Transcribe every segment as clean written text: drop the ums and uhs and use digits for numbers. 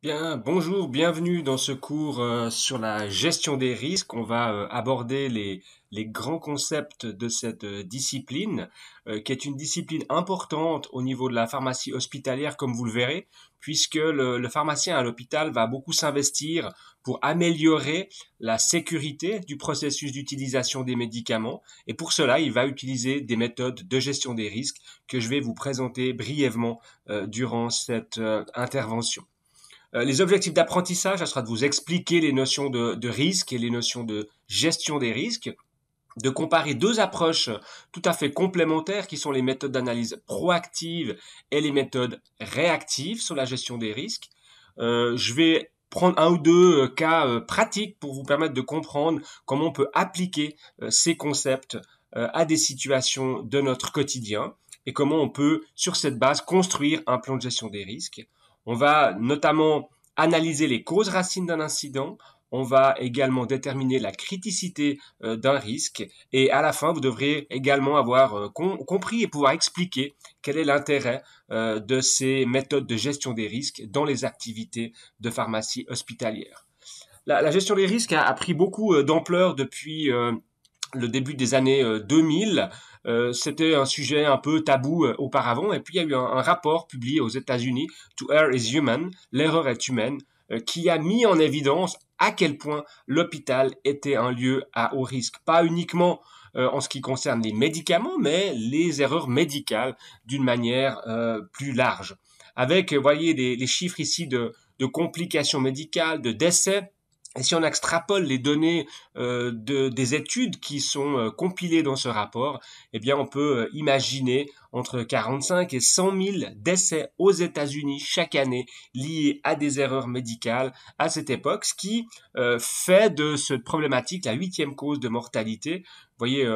Bien, bonjour, bienvenue dans ce cours sur la gestion des risques. On va aborder les grands concepts de cette discipline, qui est une discipline importante au niveau de la pharmacie hospitalière, comme vous le verrez, puisque le pharmacien à l'hôpital va beaucoup s'investir pour améliorer la sécurité du processus d'utilisation des médicaments. Et pour cela, il va utiliser des méthodes de gestion des risques que je vais vous présenter brièvement durant cette intervention. Les objectifs d'apprentissage, ça sera de vous expliquer les notions de risque et les notions de gestion des risques, de comparer deux approches tout à fait complémentaires qui sont les méthodes d'analyse proactive et les méthodes réactives sur la gestion des risques. Je vais prendre un ou deux cas pratiques pour vous permettre de comprendre comment on peut appliquer ces concepts à des situations de notre quotidien et comment on peut, sur cette base, construire un plan de gestion des risques. On va notamment analyser les causes racines d'un incident. On va également déterminer la criticité d'un risque. Et à la fin, vous devrez également avoir compris et pouvoir expliquer quel est l'intérêt de ces méthodes de gestion des risques dans les activités de pharmacie hospitalière. La gestion des risques a pris beaucoup d'ampleur depuis le début des années 2000. C'était un sujet un peu tabou auparavant, et puis il y a eu un rapport publié aux États-Unis, To Err is Human, l'erreur est humaine, qui a mis en évidence à quel point l'hôpital était un lieu à haut risque, pas uniquement en ce qui concerne les médicaments, mais les erreurs médicales d'une manière plus large. Avec, vous voyez, les chiffres ici de complications médicales, de décès. Et si on extrapole les données des études qui sont compilées dans ce rapport, eh bien on peut imaginer entre 45 et 100 000 décès aux États-Unis chaque année liés à des erreurs médicales à cette époque, ce qui fait de cette problématique la 8e cause de mortalité. Vous voyez,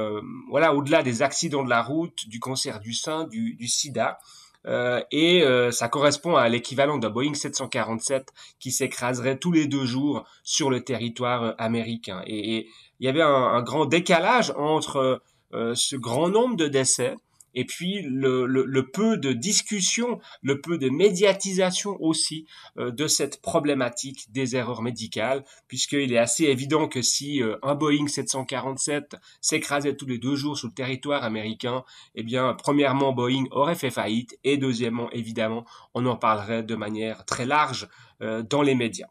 voilà, au-delà des accidents de la route, du cancer du sein, du sida. Ça correspond à l'équivalent d'un Boeing 747 qui s'écraserait tous les 2 jours sur le territoire américain. Et il y avait un grand décalage entre ce grand nombre de décès et puis le peu de discussion, le peu de médiatisation aussi de cette problématique des erreurs médicales, puisqu'il est assez évident que si un Boeing 747 s'écrasait tous les 2 jours sur le territoire américain, eh bien, premièrement, Boeing aurait fait faillite, et deuxièmement, évidemment, on en parlerait de manière très large dans les médias.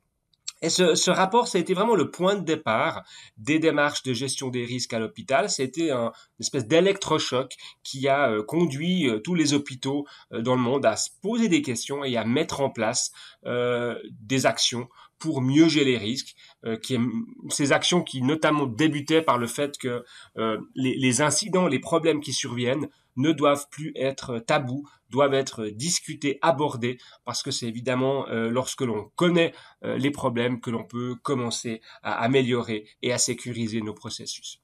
Et ce rapport, ça a été vraiment le point de départ des démarches de gestion des risques à l'hôpital. C'était une espèce d'électrochoc qui a conduit tous les hôpitaux dans le monde à se poser des questions et à mettre en place des actions pour mieux gérer les risques. Ces actions qui notamment débutaient par le fait que les incidents, les problèmes qui surviennent ne doivent plus être tabous, doivent être discutés, abordés, parce que c'est évidemment lorsque l'on connaît les problèmes que l'on peut commencer à améliorer et à sécuriser nos processus.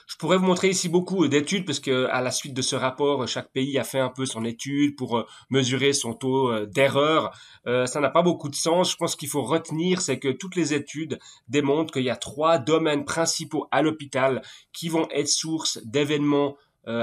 Je pourrais vous montrer ici beaucoup d'études parce que à la suite de ce rapport, chaque pays a fait un peu son étude pour mesurer son taux d'erreur. Ça n'a pas beaucoup de sens. Je pense qu'il faut retenir, c'est que toutes les études démontrent qu'il y a 3 domaines principaux à l'hôpital qui vont être source d'événements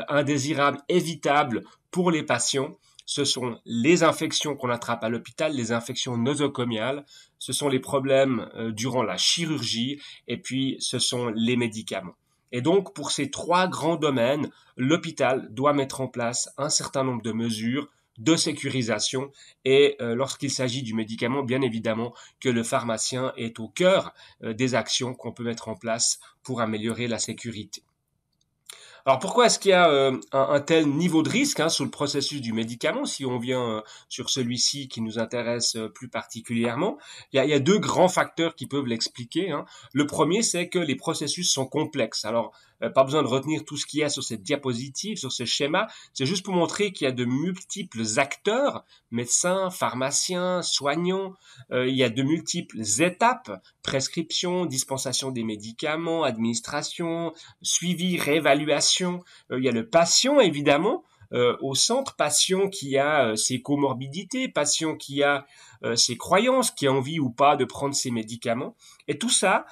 indésirables, évitables pour les patients. Ce sont les infections qu'on attrape à l'hôpital, les infections nosocomiales, ce sont les problèmes durant la chirurgie, et puis ce sont les médicaments. Et donc, pour ces 3 grands domaines, l'hôpital doit mettre en place un certain nombre de mesures de sécurisation, et lorsqu'il s'agit du médicament, bien évidemment que le pharmacien est au cœur des actions qu'on peut mettre en place pour améliorer la sécurité. Alors pourquoi est-ce qu'il y a un tel niveau de risque sur le processus du médicament, si on vient sur celui-ci qui nous intéresse plus particulièrement? Il y a 2 grands facteurs qui peuvent l'expliquer. Le premier, c'est que les processus sont complexes. Alors, pas besoin de retenir tout ce qu'il y a sur cette diapositive, sur ce schéma. C'est juste pour montrer qu'il y a de multiples acteurs, médecins, pharmaciens, soignants. Il y a de multiples étapes, prescription, dispensation des médicaments, administration, suivi, réévaluation. Il y a le patient, évidemment, au centre, patient qui a ses comorbidités, patient qui a ses croyances, qui a envie ou pas de prendre ses médicaments. Et tout ça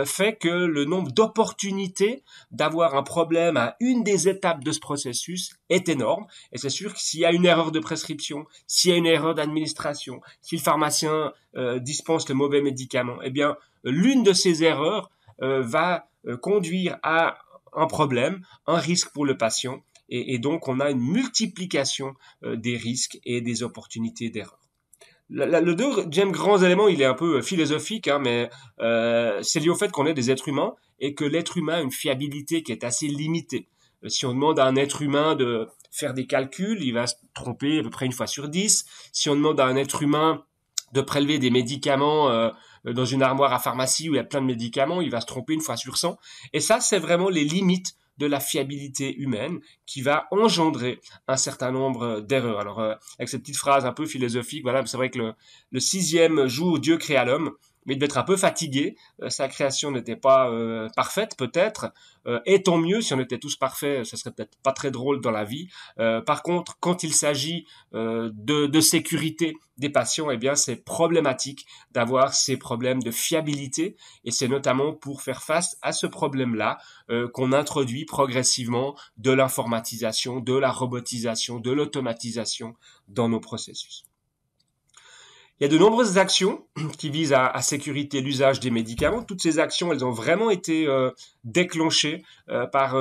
fait que le nombre d'opportunités d'avoir un problème à une des étapes de ce processus est énorme. Et c'est sûr que s'il y a une erreur de prescription, s'il y a une erreur d'administration, si le pharmacien dispense le mauvais médicament, eh bien, l'une de ces erreurs va conduire à un problème, un risque pour le patient. Et donc, on a une multiplication des risques et des opportunités d'erreur. Le deuxième grand élément, il est un peu philosophique, hein, mais c'est lié au fait qu'on est des êtres humains et que l'être humain a une fiabilité qui est assez limitée. Si on demande à un être humain de faire des calculs, il va se tromper à peu près une fois sur 10. Si on demande à un être humain de prélever des médicaments dans une armoire à pharmacie où il y a plein de médicaments, il va se tromper une fois sur 100. Et ça, c'est vraiment les limites de la fiabilité humaine qui va engendrer un certain nombre d'erreurs. Alors, avec cette petite phrase un peu philosophique, voilà, c'est vrai que le 6e jour, Dieu créa l'homme, mais il devait être un peu fatigué. Sa création n'était pas parfaite, peut-être. Et tant mieux, si on était tous parfaits, ça serait peut-être pas très drôle dans la vie. Par contre, quand il s'agit de sécurité des patients, eh bien, c'est problématique d'avoir ces problèmes de fiabilité. Et c'est notamment pour faire face à ce problème-là qu'on introduit progressivement de l'informatisation, de la robotisation, de l'automatisation dans nos processus. Il y a de nombreuses actions qui visent à sécuriser l'usage des médicaments. Toutes ces actions, elles ont vraiment été déclenchées par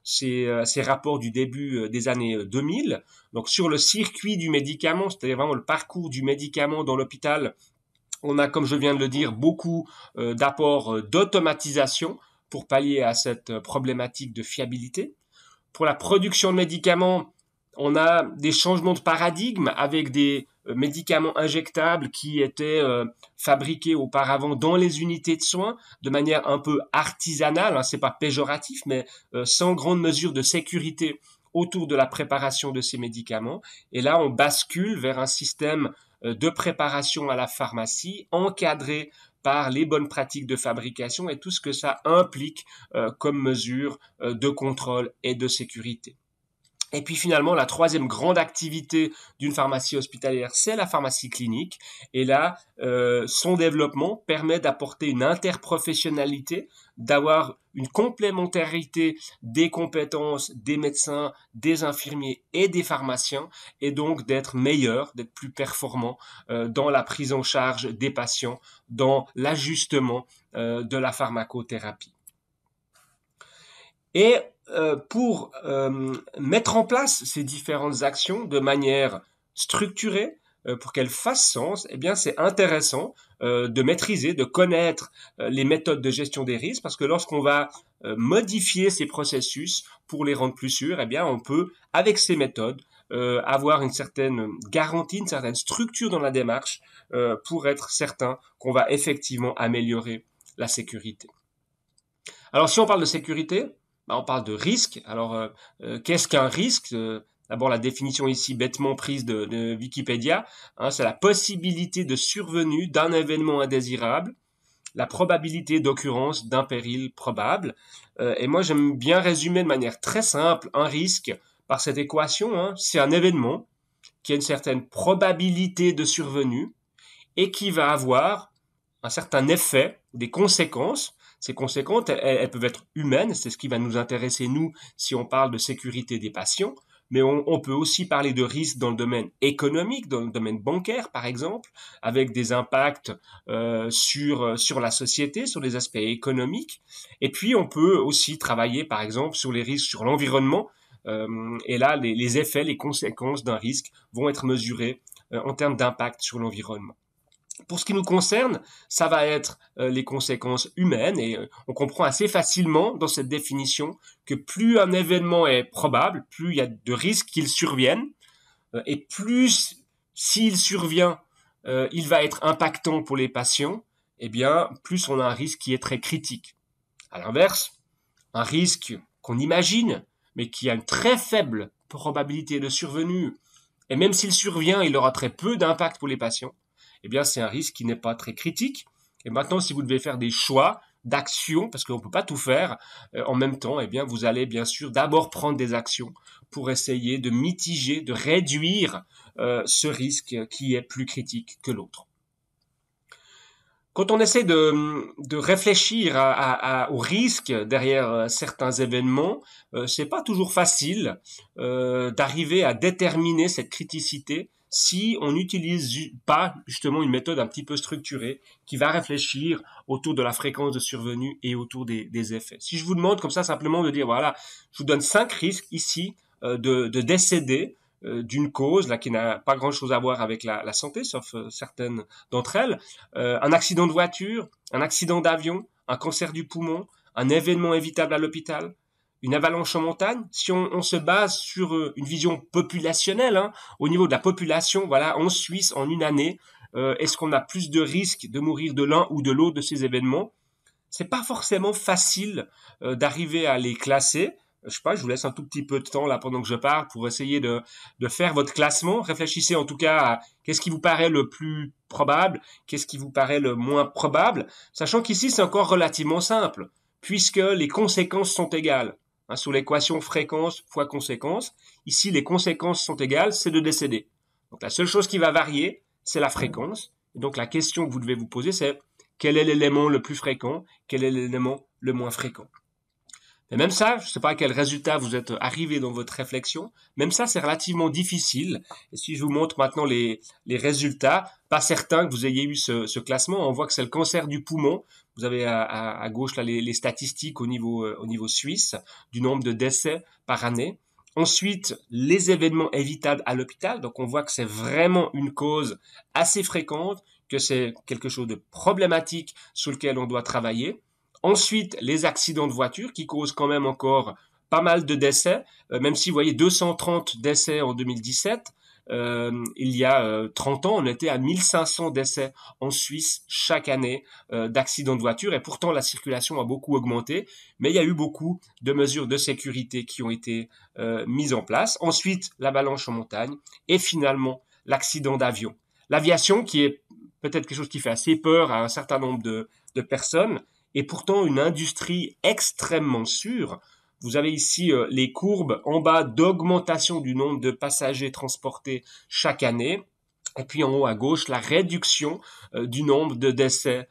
ces rapports du début des années 2000. Donc sur le circuit du médicament, c'est-à-dire vraiment le parcours du médicament dans l'hôpital, on a, comme je viens de le dire, beaucoup d'apports d'automatisation pour pallier à cette problématique de fiabilité. Pour la production de médicaments, on a des changements de paradigme avec des médicaments injectables qui étaient fabriqués auparavant dans les unités de soins de manière un peu artisanale, hein, c'est pas péjoratif, mais sans grande mesure de sécurité autour de la préparation de ces médicaments. Et là, on bascule vers un système de préparation à la pharmacie encadré par les bonnes pratiques de fabrication et tout ce que ça implique comme mesure de contrôle et de sécurité. Et puis finalement, la troisième grande activité d'une pharmacie hospitalière, c'est la pharmacie clinique. Et là, son développement permet d'apporter une interprofessionnalité, d'avoir une complémentarité des compétences des médecins, des infirmiers et des pharmaciens, et donc d'être meilleur, d'être plus performant dans la prise en charge des patients, dans l'ajustement de la pharmacothérapie. Et pour mettre en place ces différentes actions de manière structurée, pour qu'elles fassent sens, eh bien c'est intéressant de maîtriser, de connaître les méthodes de gestion des risques, parce que lorsqu'on va modifier ces processus pour les rendre plus sûrs, eh bien on peut, avec ces méthodes, avoir une certaine garantie, une certaine structure dans la démarche pour être certain qu'on va effectivement améliorer la sécurité. Alors si on parle de sécurité, on parle de risque. Alors, qu'est-ce qu'un risque? D'abord, la définition ici bêtement prise de Wikipédia, hein, c'est la possibilité de survenue d'un événement indésirable, la probabilité d'occurrence d'un péril probable. Et moi, j'aime bien résumer de manière très simple un risque par cette équation. Hein, c'est un événement qui a une certaine probabilité de survenue et qui va avoir un certain effet, des conséquences. Ces conséquences, elles peuvent être humaines, c'est ce qui va nous intéresser, nous, si on parle de sécurité des patients, mais on peut aussi parler de risques dans le domaine économique, dans le domaine bancaire, par exemple, avec des impacts sur la société, sur les aspects économiques. Et puis, on peut aussi travailler, par exemple, sur les risques sur l'environnement. Et là, les effets, les conséquences d'un risque vont être mesurés en termes d'impact sur l'environnement. Pour ce qui nous concerne, ça va être les conséquences humaines et on comprend assez facilement dans cette définition que plus un événement est probable, plus il y a de risques qu'il survienne et plus s'il survient, il va être impactant pour les patients, eh bien plus on a un risque qui est très critique. À l'inverse, un risque qu'on imagine mais qui a une très faible probabilité de survenue et même s'il survient, il aura très peu d'impact pour les patients. Eh bien, c'est un risque qui n'est pas très critique. Et maintenant, si vous devez faire des choix d'actions, parce qu'on ne peut pas tout faire en même temps, eh bien, vous allez bien sûr d'abord prendre des actions pour essayer de mitiger, de réduire ce risque qui est plus critique que l'autre. Quand on essaie de réfléchir au risque derrière certains événements, c'est pas toujours facile d'arriver à déterminer cette criticité si on n'utilise pas justement une méthode un petit peu structurée qui va réfléchir autour de la fréquence de survenue et autour des effets. Si je vous demande comme ça simplement de dire voilà, je vous donne 5 risques ici de décéder d'une cause là qui n'a pas grand-chose à voir avec la santé, sauf certaines d'entre elles, un accident de voiture, un accident d'avion, un cancer du poumon, un événement évitable à l'hôpital, une avalanche en montagne. Si on se base sur une vision populationnelle, hein, au niveau de la population, voilà, en Suisse, en une année, est-ce qu'on a plus de risques de mourir de l'un ou de l'autre de ces événements? C'est pas forcément facile d'arriver à les classer. Je sais pas, je vous laisse un tout petit peu de temps là pendant que je parle pour essayer de faire votre classement. Réfléchissez en tout cas à qu'est-ce qui vous paraît le plus probable, qu'est-ce qui vous paraît le moins probable, sachant qu'ici c'est encore relativement simple, puisque les conséquences sont égales. Hein, sous l'équation fréquence fois conséquence, ici les conséquences sont égales, c'est de décéder. Donc la seule chose qui va varier, c'est la fréquence. Et donc la question que vous devez vous poser, c'est quel est l'élément le plus fréquent, quel est l'élément le moins fréquent. Et même ça, je ne sais pas à quel résultat vous êtes arrivé dans votre réflexion, même ça c'est relativement difficile. Et si je vous montre maintenant les résultats, pas certain que vous ayez eu ce classement, on voit que c'est le cancer du poumon. Vous avez à gauche là les statistiques au niveau suisse du nombre de décès par année. Ensuite, les événements évitables à l'hôpital. Donc on voit que c'est vraiment une cause assez fréquente, que c'est quelque chose de problématique sur lequel on doit travailler. Ensuite, les accidents de voiture qui causent quand même encore pas mal de décès, même si vous voyez 230 décès en 2017, il y a 30 ans, on était à 1500 décès en Suisse chaque année d'accidents de voiture et pourtant la circulation a beaucoup augmenté, mais il y a eu beaucoup de mesures de sécurité qui ont été mises en place. Ensuite, l'avalanche en montagne et finalement l'accident d'avion. L'aviation qui est peut-être quelque chose qui fait assez peur à un certain nombre de personnes, et pourtant une industrie extrêmement sûre. Vous avez ici les courbes en bas d'augmentation du nombre de passagers transportés chaque année. Et puis en haut à gauche, la réduction du nombre de décès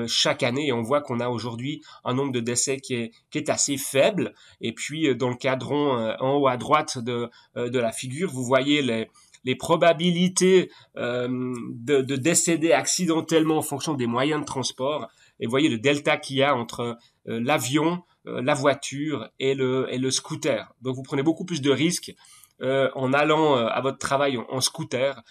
chaque année. Et on voit qu'on a aujourd'hui un nombre de décès qui est assez faible. Et puis dans le cadran en haut à droite de la figure, vous voyez les probabilités de décéder accidentellement en fonction des moyens de transport. Et vous voyez le delta qu'il y a entre l'avion, la voiture et le scooter. Donc vous prenez beaucoup plus de risques en allant à votre travail en scooter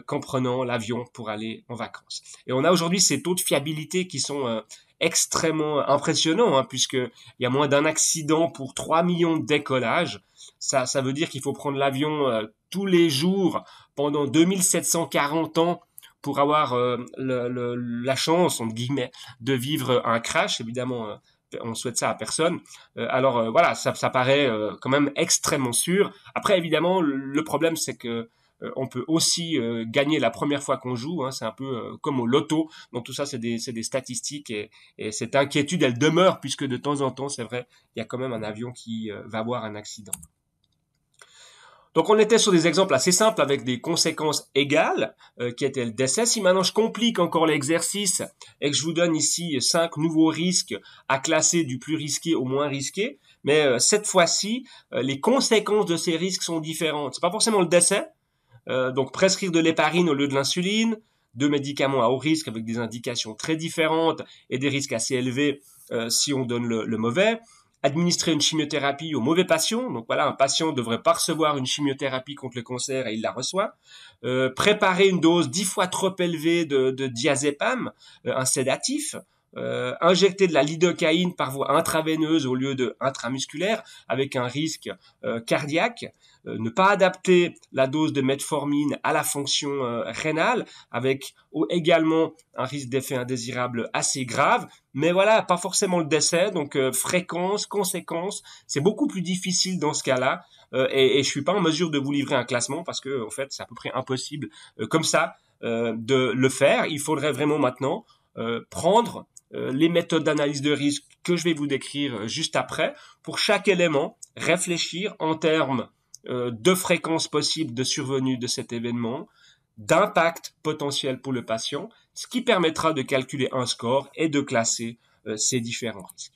qu'en prenant l'avion pour aller en vacances. Et on a aujourd'hui ces taux de fiabilité qui sont extrêmement impressionnants, hein, puisqu'il y a moins d'un accident pour 3 millions de décollages. Ça veut dire qu'il faut prendre l'avion tous les jours pendant 2740 ans pour avoir la chance, entre guillemets, de vivre un crash. Évidemment, on souhaite ça à personne. Alors voilà, ça paraît quand même extrêmement sûr. Après, évidemment, le problème, c'est que on peut aussi gagner la première fois qu'on joue. Hein, c'est un peu comme au loto. Donc tout ça, c'est des statistiques et cette inquiétude, elle demeure puisque de temps en temps, c'est vrai, il y a quand même un avion qui va avoir un accident. Donc on était sur des exemples assez simples avec des conséquences égales qui étaient le décès. Si maintenant je complique encore l'exercice et que je vous donne ici 5 nouveaux risques à classer du plus risqué au moins risqué, mais cette fois-ci les conséquences de ces risques sont différentes. C'est pas forcément le décès, donc prescrire de l'héparine au lieu de l'insuline, 2 médicaments à haut risque avec des indications très différentes et des risques assez élevés si on donne le mauvais. Administrer une chimiothérapie au mauvais patient. Donc voilà, un patient ne devrait pas recevoir une chimiothérapie contre le cancer et il la reçoit. Préparer une dose 10 fois trop élevée de diazépam, un sédatif. Injecter de la lidocaïne par voie intraveineuse au lieu de intramusculaire avec un risque cardiaque. Ne pas adapter la dose de metformine à la fonction rénale avec également un risque d'effet indésirable assez grave. Mais voilà, pas forcément le décès, donc fréquence, conséquence, c'est beaucoup plus difficile dans ce cas-là. Et je suis pas en mesure de vous livrer un classement parce que en fait c'est à peu près impossible comme ça de le faire. Il faudrait vraiment maintenant prendre les méthodes d'analyse de risque que je vais vous décrire juste après. Pour chaque élément, réfléchir en termes de fréquence possible de survenue de cet événement, d'impact potentiel pour le patient, ce qui permettra de calculer un score et de classer ces différents risques.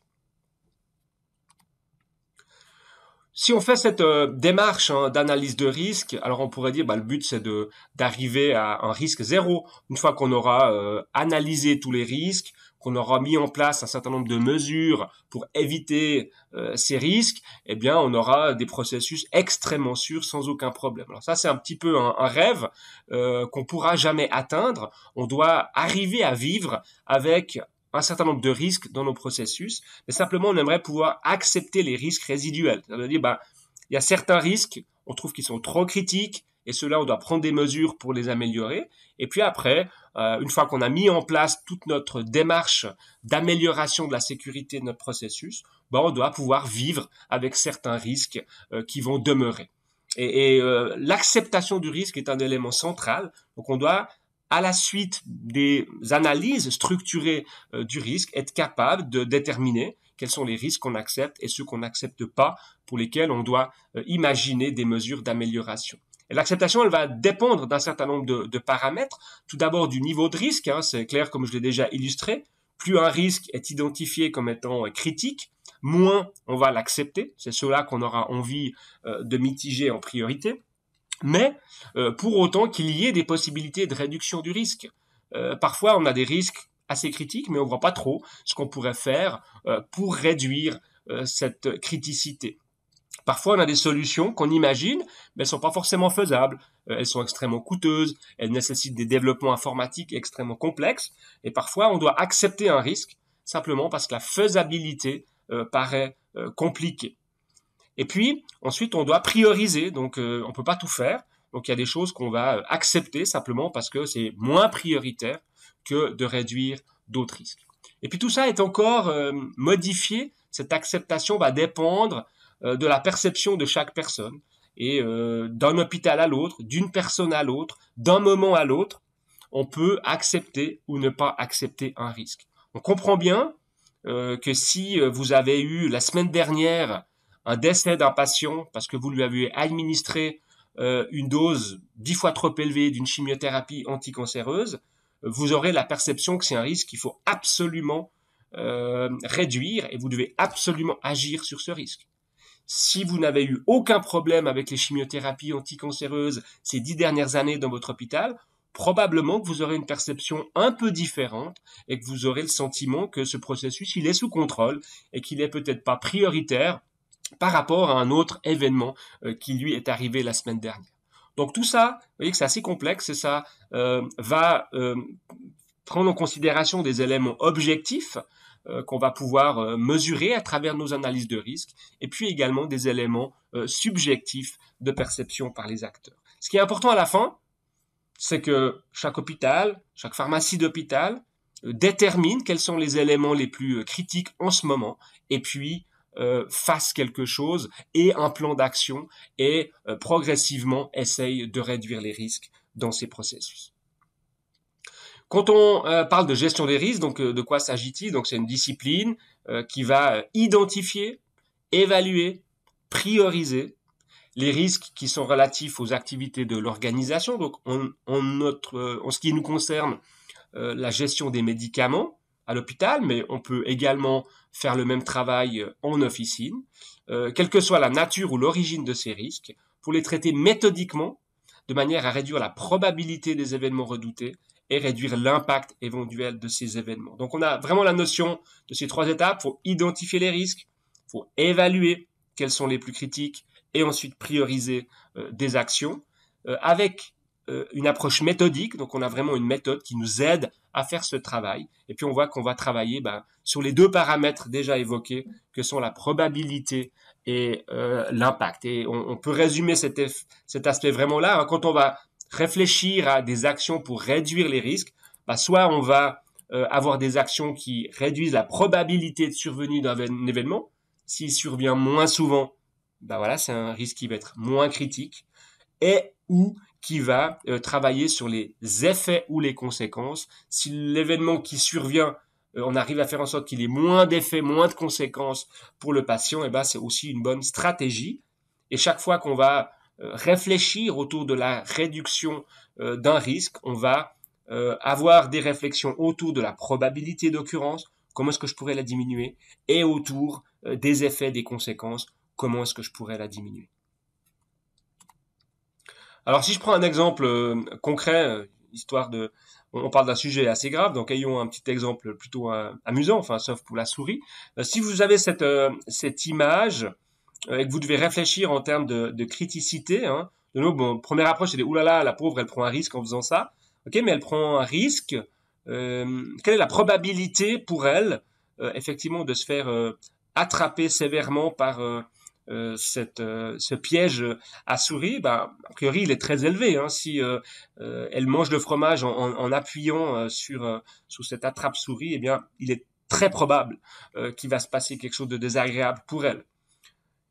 Si on fait cette démarche d'analyse de risque, alors on pourrait dire le but c'est d'arriver à un risque zéro. Une fois qu'on aura analysé tous les risques, qu'on aura mis en place un certain nombre de mesures pour éviter ces risques, eh bien on aura des processus extrêmement sûrs sans aucun problème. Alors ça c'est un petit peu un rêve qu'on pourra jamais atteindre. On doit arriver à vivre avec un certain nombre de risques dans nos processus, mais simplement on aimerait pouvoir accepter les risques résiduels. Ça veut dire, il y a certains risques, on trouve qu'ils sont trop critiques, et ceux-là, on doit prendre des mesures pour les améliorer. Et puis après, une fois qu'on a mis en place toute notre démarche d'amélioration de la sécurité de notre processus, on doit pouvoir vivre avec certains risques qui vont demeurer. Et l'acceptation du risque est un élément central. Donc on doit, à la suite des analyses structurées du risque, être capable de déterminer quels sont les risques qu'on accepte et ceux qu'on n'accepte pas, pour lesquels on doit imaginer des mesures d'amélioration. Et l'acceptation, elle va dépendre d'un certain nombre de paramètres. Tout d'abord du niveau de risque, c'est clair comme je l'ai déjà illustré. Plus un risque est identifié comme étant critique, moins on va l'accepter. C'est cela qu'on aura envie de mitiger en priorité. Mais pour autant qu'il y ait des possibilités de réduction du risque. Parfois, on a des risques assez critiques, mais on ne voit pas trop ce qu'on pourrait faire pour réduire cette criticité. Parfois, on a des solutions qu'on imagine, mais elles ne sont pas forcément faisables. Elles sont extrêmement coûteuses, elles nécessitent des développements informatiques extrêmement complexes, et parfois, on doit accepter un risque simplement parce que la faisabilité paraît compliquée. Et puis, ensuite, on doit prioriser, donc on ne peut pas tout faire. Donc, il y a des choses qu'on va accepter simplement parce que c'est moins prioritaire que de réduire d'autres risques. Et puis, tout ça est encore modifié. Cette acceptation va dépendre de la perception de chaque personne. Et d'un hôpital à l'autre, d'une personne à l'autre, d'un moment à l'autre, on peut accepter ou ne pas accepter un risque. On comprend bien que si vous avez eu la semaine dernière un décès d'un patient parce que vous lui avez administré une dose 10 fois trop élevée d'une chimiothérapie anticancéreuse, vous aurez la perception que c'est un risque qu'il faut absolument réduire et vous devez absolument agir sur ce risque. Si vous n'avez eu aucun problème avec les chimiothérapies anticancéreuses ces 10 dernières années dans votre hôpital, probablement que vous aurez une perception un peu différente et que vous aurez le sentiment que ce processus, il est sous contrôle et qu'il est peut-être pas prioritaire par rapport à un autre événement qui lui est arrivé la semaine dernière. Donc tout ça, vous voyez que c'est assez complexe et ça va prendre en considération des éléments objectifs qu'on va pouvoir mesurer à travers nos analyses de risque, et puis également des éléments subjectifs de perception par les acteurs. Ce qui est important à la fin, c'est que chaque hôpital, chaque pharmacie d'hôpital détermine quels sont les éléments les plus critiques en ce moment, et puis fasse quelque chose et un plan d'action et progressivement essaye de réduire les risques dans ces processus. Quand on parle de gestion des risques, donc de quoi s'agit-il? Donc c'est une discipline qui va identifier, évaluer, prioriser les risques qui sont relatifs aux activités de l'organisation. Donc en ce qui nous concerne, la gestion des médicaments à l'hôpital, mais on peut également faire le même travail en officine, quelle que soit la nature ou l'origine de ces risques, pour les traiter méthodiquement, de manière à réduire la probabilité des événements redoutés et réduire l'impact éventuel de ces événements. Donc on a vraiment la notion de ces 3 étapes. Il faut identifier les risques, il faut évaluer quels sont les plus critiques et ensuite prioriser des actions avec une approche méthodique. Donc on a vraiment une méthode qui nous aide à faire ce travail. Et puis on voit qu'on va travailler sur les 2 paramètres déjà évoqués, que sont la probabilité et l'impact. Et on peut résumer cet aspect vraiment là. Quand on va réfléchir à des actions pour réduire les risques, soit on va avoir des actions qui réduisent la probabilité de survenue d'un événement. S'il survient moins souvent, c'est un risque qui va être moins critique, et ou qui va travailler sur les effets ou les conséquences. Si l'événement qui survient on arrive à faire en sorte qu'il ait moins d'effets, moins de conséquences pour le patient, et ben c'est aussi une bonne stratégie. Et chaque fois qu'on va réfléchir autour de la réduction d'un risque, on va avoir des réflexions autour de la probabilité d'occurrence, comment est-ce que je pourrais la diminuer, et autour des effets, des conséquences, comment est-ce que je pourrais la diminuer. Alors si je prends un exemple concret, histoire de... On parle d'un sujet assez grave, donc ayons un petit exemple plutôt amusant, enfin sauf pour la souris. Si vous avez cette image et que vous devez réfléchir en termes de criticité, hein, de nouveau, bon, première approche, c'est de oulala, la pauvre, elle prend un risque en faisant ça. Ok, mais elle prend un risque. Quelle est la probabilité pour elle, effectivement, de se faire attraper sévèrement par ce piège à souris? Ben, a priori, il est très élevé. Hein, si elle mange le fromage en appuyant sur cette attrape-souris, eh bien, il est très probable qu'il va se passer quelque chose de désagréable pour elle.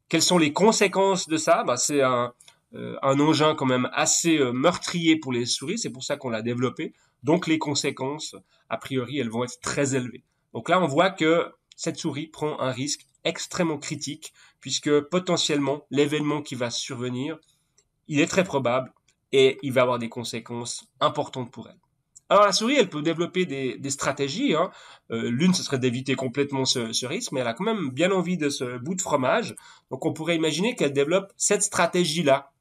Quelles sont les conséquences de ça? Ben, c'est un engin quand même assez meurtrier pour les souris, c'est pour ça qu'on l'a développé. Donc les conséquences, a priori, elles vont être très élevées. Donc là, on voit que cette souris prend un risque extrêmement critique, puisque potentiellement, l'événement qui va survenir, il est très probable et il va avoir des conséquences importantes pour elle. Alors la souris, elle peut développer des stratégies. Hein. L'une, ce serait d'éviter complètement ce risque, mais elle a quand même bien envie de ce bout de fromage. Donc on pourrait imaginer qu'elle développe cette stratégie-là.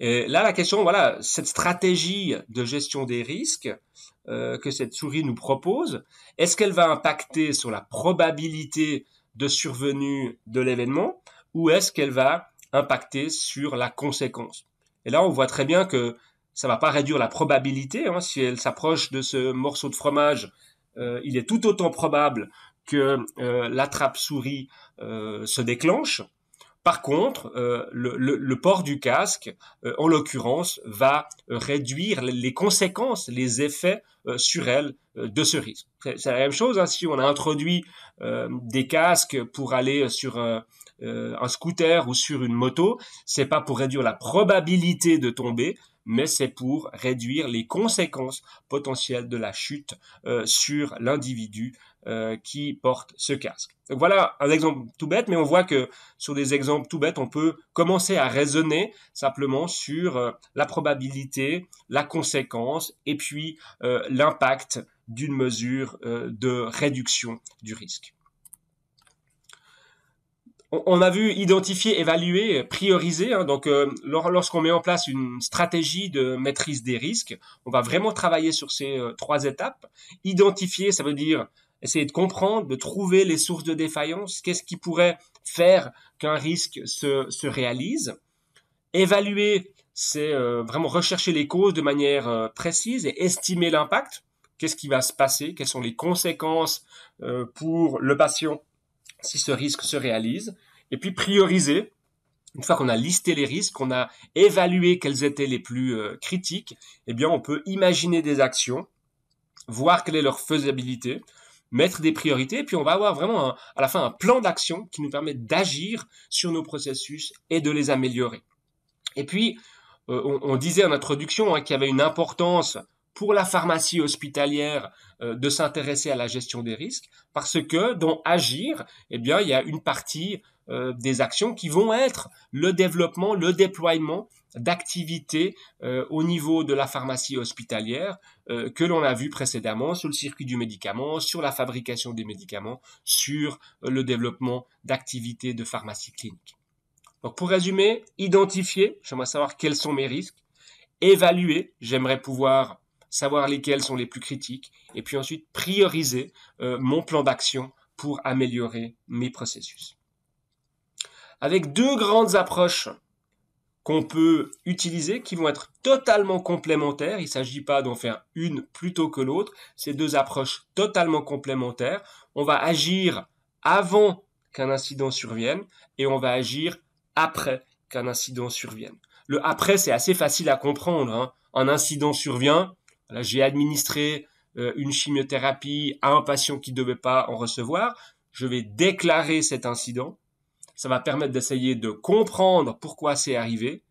Et là, la question, voilà, cette stratégie de gestion des risques que cette souris nous propose, est-ce qu'elle va impacter sur la probabilité de survenue de l'événement ou est-ce qu'elle va impacter sur la conséquence? Et là, on voit très bien que ça va pas réduire la probabilité. Hein, si elle s'approche de ce morceau de fromage, il est tout autant probable que l'attrape-souris se déclenche. Par contre, le port du casque, en l'occurrence, va réduire les conséquences, les effets sur elle de ce risque. C'est la même chose hein, si on a introduit des casques pour aller sur un scooter ou sur une moto, c'est pas pour réduire la probabilité de tomber, mais c'est pour réduire les conséquences potentielles de la chute sur l'individu qui porte ce casque. Donc voilà un exemple tout bête, mais on voit que sur des exemples tout bêtes, on peut commencer à raisonner simplement sur la probabilité, la conséquence et puis l'impact d'une mesure de réduction du risque. On a vu identifier, évaluer, prioriser. Hein, donc, lorsqu'on met en place une stratégie de maîtrise des risques, on va vraiment travailler sur ces trois étapes. Identifier, ça veut dire essayer de comprendre, de trouver les sources de défaillance. Qu'est-ce qui pourrait faire qu'un risque se réalise? Évaluer, c'est vraiment rechercher les causes de manière précise et estimer l'impact. Qu'est-ce qui va se passer? Quelles sont les conséquences pour le patient si ce risque se réalise, et puis prioriser. Une fois qu'on a listé les risques, qu'on a évalué quels étaient les plus critiques, eh bien on peut imaginer des actions, voir quelle est leur faisabilité, mettre des priorités, et puis on va avoir vraiment à la fin un plan d'action qui nous permet d'agir sur nos processus et de les améliorer. Et puis, on disait en introduction hein, qu'il y avait une importance pour la pharmacie hospitalière de s'intéresser à la gestion des risques, parce que dans agir, eh bien, il y a une partie des actions qui vont être le développement, le déploiement d'activités au niveau de la pharmacie hospitalière que l'on a vu précédemment sur le circuit du médicament, sur la fabrication des médicaments, sur le développement d'activités de pharmacie clinique. Donc pour résumer, identifier, j'aimerais savoir quels sont mes risques, évaluer, j'aimerais pouvoir savoir lesquels sont les plus critiques, et puis ensuite prioriser mon plan d'action pour améliorer mes processus. Avec deux grandes approches qu'on peut utiliser, qui vont être totalement complémentaires, il ne s'agit pas d'en faire une plutôt que l'autre, ces deux approches totalement complémentaires, on va agir avant qu'un incident survienne, et on va agir après qu'un incident survienne. Le après, c'est assez facile à comprendre. Hein. Un incident survient, là, j'ai administré une chimiothérapie à un patient qui ne devait pas en recevoir, je vais déclarer cet incident. Ça va permettre d'essayer de comprendre pourquoi c'est arrivé,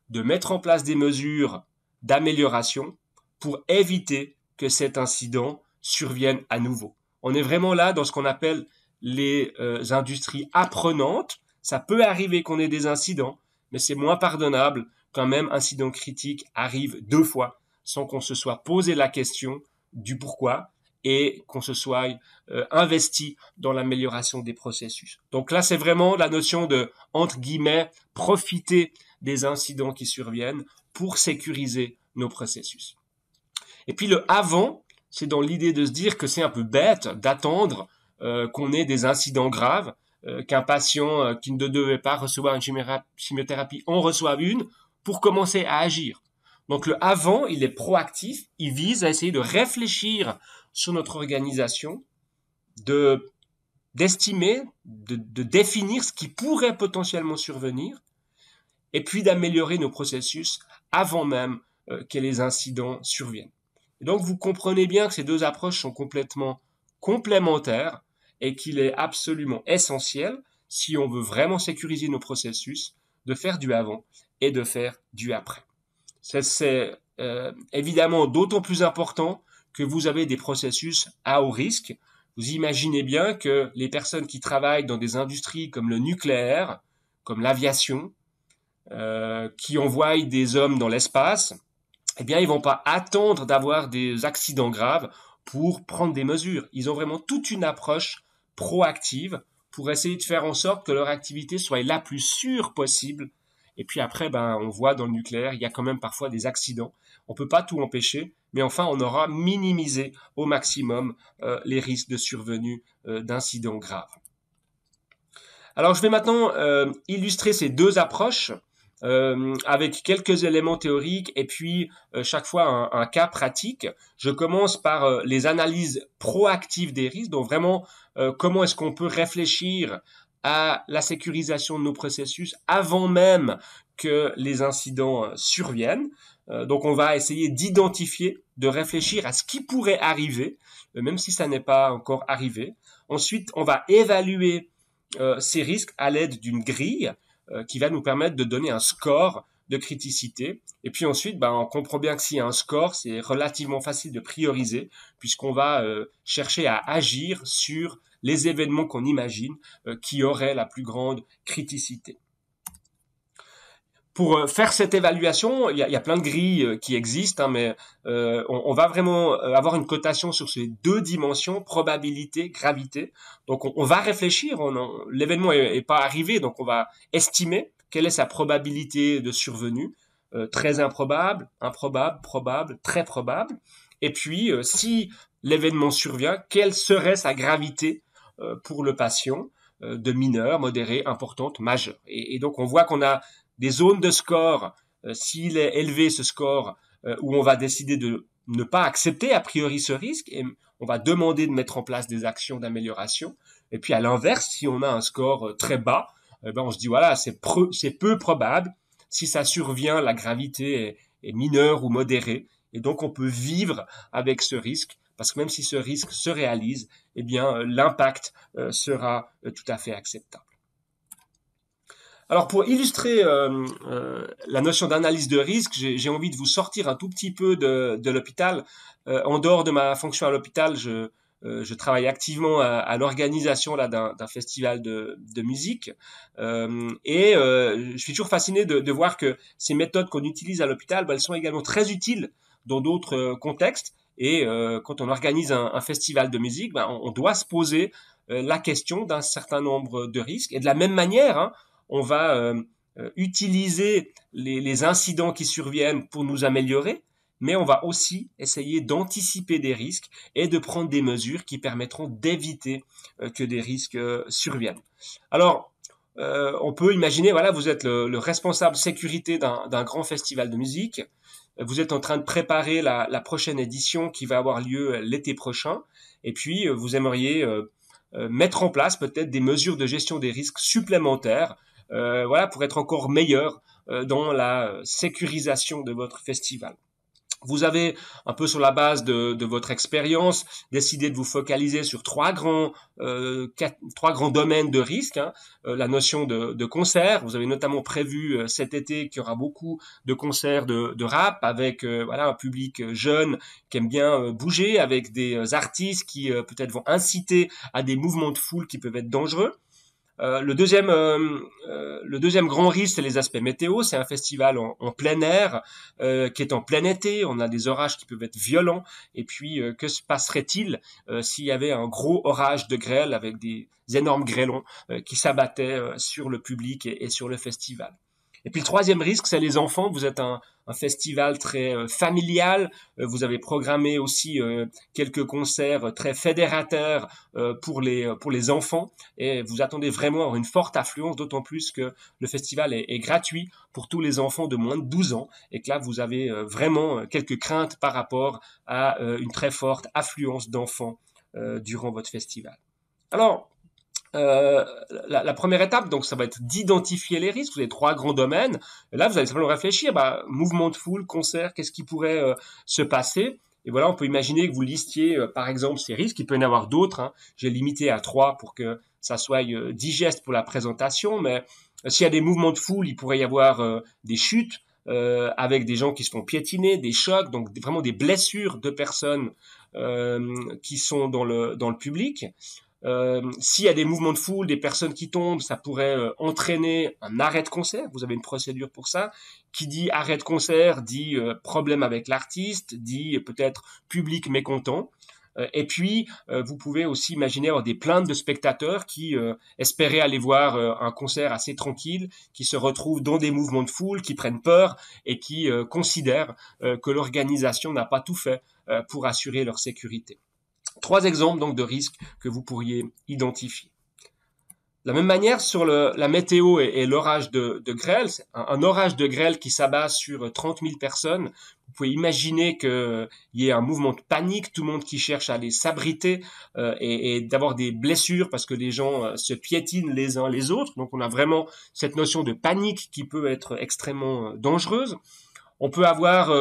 de mettre en place des mesures d'amélioration pour éviter que cet incident survienne à nouveau. On est vraiment là dans ce qu'on appelle les industries apprenantes. Ça peut arriver qu'on ait des incidents, mais c'est moins pardonnable qu'un même incident critique arrive 2 fois sans qu'on se soit posé la question du pourquoi et qu'on se soit investi dans l'amélioration des processus. Donc là, c'est vraiment la notion de, entre guillemets, profiter des incidents qui surviennent pour sécuriser nos processus. Et puis le avant, c'est dans l'idée de se dire que c'est un peu bête d'attendre qu'on ait des incidents graves, qu'un patient qui ne devait pas recevoir une chimiothérapie en reçoive une pour commencer à agir. Donc le avant, il est proactif, il vise à essayer de réfléchir sur notre organisation, d'estimer, de définir ce qui pourrait potentiellement survenir, et puis d'améliorer nos processus avant même que les incidents surviennent. Et donc vous comprenez bien que ces deux approches sont complètement complémentaires et qu'il est absolument essentiel, si on veut vraiment sécuriser nos processus, de faire du avant et de faire du après. C'est évidemment d'autant plus important que vous avez des processus à haut risque. Vous imaginez bien que les personnes qui travaillent dans des industries comme le nucléaire, comme l'aviation, qui envoient des hommes dans l'espace, eh bien, ils vont pas attendre d'avoir des accidents graves pour prendre des mesures. Ils ont vraiment toute une approche proactive pour essayer de faire en sorte que leur activité soit la plus sûre possible. Et puis après, on voit dans le nucléaire, il y a quand même parfois des accidents. On peut pas tout empêcher, mais enfin, on aura minimisé au maximum les risques de survenue d'incidents graves. Alors, je vais maintenant illustrer ces deux approches avec quelques éléments théoriques et puis chaque fois un cas pratique. Je commence par les analyses proactives des risques, donc vraiment comment est-ce qu'on peut réfléchir à la sécurisation de nos processus avant même que les incidents surviennent. Donc on va essayer d'identifier, de réfléchir à ce qui pourrait arriver, même si ça n'est pas encore arrivé. Ensuite, on va évaluer ces risques à l'aide d'une grille qui va nous permettre de donner un score de criticité. Et puis ensuite, on comprend bien que s'il y a un score, c'est relativement facile de prioriser, puisqu'on va chercher à agir sur les événements qu'on imagine qui auraient la plus grande criticité. Pour faire cette évaluation, il y a plein de grilles qui existent, mais on va vraiment avoir une cotation sur ces deux dimensions, probabilité, gravité. Donc on va réfléchir, l'événement est pas arrivé, donc on va estimer quelle est sa probabilité de survenue, très improbable, improbable, probable, très probable. Et puis si l'événement survient, quelle serait sa gravité pour le patient, de mineure, modérée, importante, majeure. Et donc on voit qu'on a des zones de score, s'il est élevé ce score, où on va décider de ne pas accepter a priori ce risque et on va demander de mettre en place des actions d'amélioration. Et puis à l'inverse, si on a un score très bas, on se dit voilà, c'est peu probable. Si ça survient, la gravité est mineure ou modérée et donc on peut vivre avec ce risque parce que même si ce risque se réalise, eh bien l'impact sera tout à fait acceptable. Alors pour illustrer la notion d'analyse de risque, j'ai envie de vous sortir un tout petit peu de l'hôpital. En dehors de ma fonction à l'hôpital, je travaille activement à l'organisation d'un festival de musique et je suis toujours fasciné de voir que ces méthodes qu'on utilise à l'hôpital, elles sont également très utiles dans d'autres contextes. Et quand on organise un festival de musique, on doit se poser la question d'un certain nombre de risques. Et de la même manière, on va utiliser les incidents qui surviennent pour nous améliorer, mais on va aussi essayer d'anticiper des risques et de prendre des mesures qui permettront d'éviter que des risques surviennent. Alors, on peut imaginer, voilà, vous êtes le responsable sécurité d'un grand festival de musique, vous êtes en train de préparer la prochaine édition qui va avoir lieu l'été prochain, et puis vous aimeriez mettre en place peut-être des mesures de gestion des risques supplémentaires, pour être encore meilleur dans la sécurisation de votre festival. Vous avez, un peu sur la base de votre expérience, décidé de vous focaliser sur trois grands domaines de risque, hein. La notion de concert. Vous avez notamment prévu cet été qu'il y aura beaucoup de concerts de rap avec voilà un public jeune qui aime bien bouger, avec des artistes qui peut-être vont inciter à des mouvements de foule qui peuvent être dangereux. Le deuxième grand risque, c'est les aspects météo. C'est un festival en plein air qui est en plein été. On a des orages qui peuvent être violents. Et puis, que se passerait-il s'il y avait un gros orage de grêle avec des énormes grêlons qui s'abattaient sur le public et sur le festival? Et puis le troisième risque, c'est les enfants. Vous êtes un festival très familial. Vous avez programmé aussi quelques concerts très fédérateurs pour les enfants. Et vous attendez vraiment avoir une forte affluence, d'autant plus que le festival est gratuit pour tous les enfants de moins de 12 ans. Et que là, vous avez vraiment quelques craintes par rapport à une très forte affluence d'enfants durant votre festival. Alors, euh, la première étape, donc, ça va être d'identifier les risques. Vous avez trois grands domaines. Et là, vous allez simplement réfléchir, mouvement de foule, concert, qu'est-ce qui pourrait se passer? Et voilà, on peut imaginer que vous listiez, par exemple, ces risques. Il peut y en avoir d'autres, hein. J'ai limité à trois pour que ça soit digeste pour la présentation. Mais s'il y a des mouvements de foule, il pourrait y avoir des chutes avec des gens qui se font piétiner, des chocs, donc vraiment des blessures de personnes qui sont dans le public. S'il y a des mouvements de foule, des personnes qui tombent, ça pourrait entraîner un arrêt de concert. Vous avez une procédure pour ça. Qui dit arrêt de concert dit problème avec l'artiste, dit peut-être public mécontent. Et puis, vous pouvez aussi imaginer avoir des plaintes de spectateurs qui espéraient aller voir un concert assez tranquille, qui se retrouvent dans des mouvements de foule, qui prennent peur et qui considèrent que l'organisation n'a pas tout fait pour assurer leur sécurité. Trois exemples donc de risques que vous pourriez identifier. De la même manière, sur la météo et l'orage de grêle, c'est un orage de grêle qui s'abat sur 30 000 personnes. Vous pouvez imaginer qu'il y ait un mouvement de panique, tout le monde qui cherche à aller s'abriter et d'avoir des blessures parce que les gens se piétinent les uns les autres. Donc on a vraiment cette notion de panique qui peut être extrêmement dangereuse. On peut avoir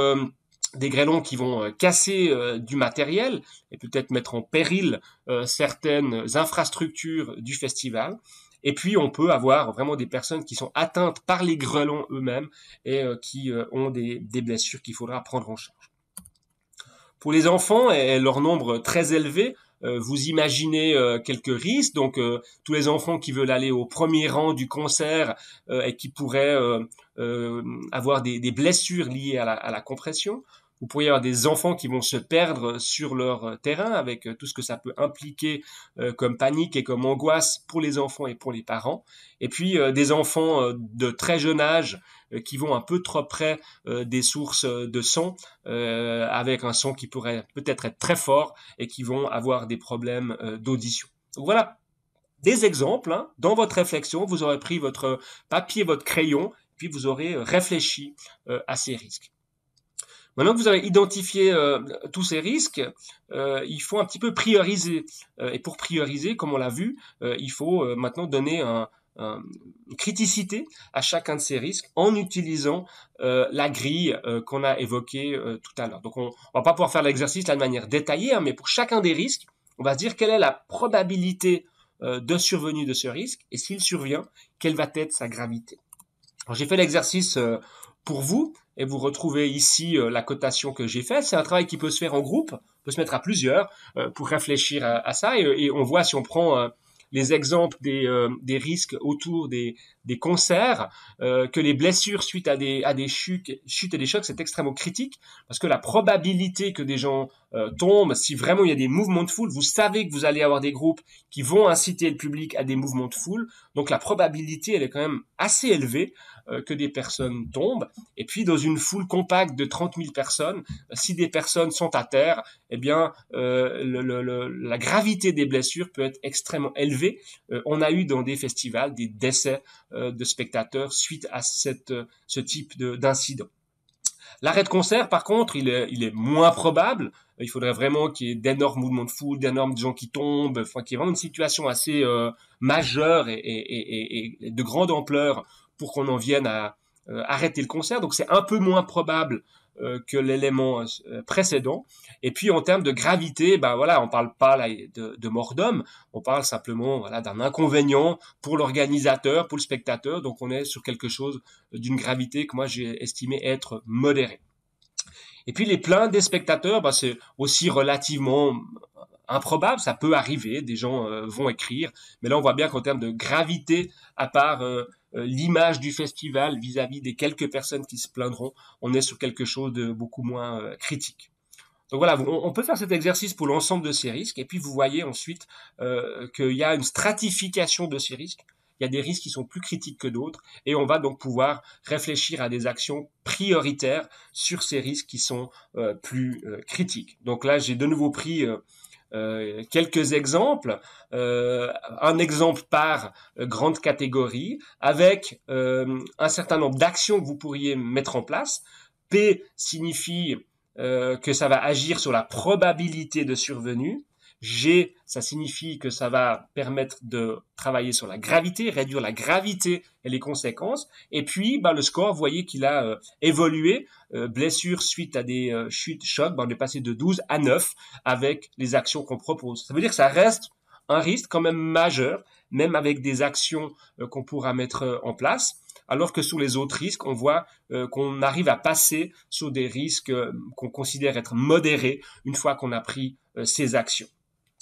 des grêlons qui vont casser du matériel et peut-être mettre en péril certaines infrastructures du festival. Et puis on peut avoir vraiment des personnes qui sont atteintes par les grêlons eux-mêmes et qui ont des blessures qu'il faudra prendre en charge. Pour les enfants et leur nombre très élevé, vous imaginez quelques risques. Donc tous les enfants qui veulent aller au premier rang du concert et qui pourraient avoir des blessures liées à la compression. Vous pourriez avoir des enfants qui vont se perdre sur leur terrain avec tout ce que ça peut impliquer comme panique et comme angoisse pour les enfants et pour les parents. Et puis des enfants de très jeune âge qui vont un peu trop près des sources de son avec un son qui pourrait peut-être être très fort et qui vont avoir des problèmes d'audition. Donc voilà des exemples, hein. Dans votre réflexion, vous aurez pris votre papier, votre crayon, puis vous aurez réfléchi à ces risques. Maintenant que vous avez identifié tous ces risques, il faut un petit peu prioriser. Et pour prioriser, comme on l'a vu, il faut maintenant donner une criticité à chacun de ces risques en utilisant la grille qu'on a évoquée tout à l'heure. Donc on va pas pouvoir faire l'exercice là de manière détaillée, hein, mais pour chacun des risques, on va se dire quelle est la probabilité de survenue de ce risque et s'il survient, quelle va être sa gravité. Alors, j'ai fait l'exercice pour vous et vous retrouvez ici la cotation que j'ai faite. C'est un travail qui peut se faire en groupe, on peut se mettre à plusieurs pour réfléchir à ça et on voit si on prend les exemples des risques autour des concerts, que les blessures suite à des chutes et des chocs, c'est extrêmement critique parce que la probabilité que des gens tombent, si vraiment il y a des mouvements de foule, vous savez que vous allez avoir des groupes qui vont inciter le public à des mouvements de foule, donc la probabilité elle est quand même assez élevée que des personnes tombent. Et puis dans une foule compacte de 30 000 personnes, si des personnes sont à terre, eh bien la gravité des blessures peut être extrêmement élevée. On a eu dans des festivals des décès de spectateurs suite à ce type d'incident. L'arrêt de concert, par contre, il est moins probable. Il faudrait vraiment qu'il y ait d'énormes mouvements de foule, d'énormes gens qui tombent, enfin qu'il y ait vraiment une situation assez majeure et de grande ampleur pour qu'on en vienne à arrêter le concert. Donc c'est un peu moins probable que l'élément précédent. Et puis en termes de gravité, ben voilà, on parle pas là de mort d'homme, on parle simplement voilà d'un inconvénient pour l'organisateur, pour le spectateur. Donc on est sur quelque chose d'une gravité que moi j'ai estimé être modérée. Et puis les plaintes des spectateurs, bah, c'est aussi relativement improbable, ça peut arriver, des gens vont écrire, mais là on voit bien qu'en termes de gravité, à part l'image du festival vis-à-vis des quelques personnes qui se plaindront, on est sur quelque chose de beaucoup moins critique. Donc voilà, on peut faire cet exercice pour l'ensemble de ces risques, et puis vous voyez ensuite qu'il y a une stratification de ces risques. Il y a des risques qui sont plus critiques que d'autres, et on va donc pouvoir réfléchir à des actions prioritaires sur ces risques qui sont plus critiques. Donc là, j'ai de nouveau pris quelques exemples, un exemple par grande catégorie, avec un certain nombre d'actions que vous pourriez mettre en place. P signifie que ça va agir sur la probabilité de survenue. G, ça signifie que ça va permettre de travailler sur la gravité, réduire la gravité et les conséquences. Et puis, le score, vous voyez qu'il a évolué. Blessure suite à des chutes, chocs, on est passé de 12 à 9 avec les actions qu'on propose. Ça veut dire que ça reste un risque quand même majeur, même avec des actions qu'on pourra mettre en place. Alors que sur les autres risques, on voit qu'on arrive à passer sur des risques qu'on considère être modérés une fois qu'on a pris ces actions.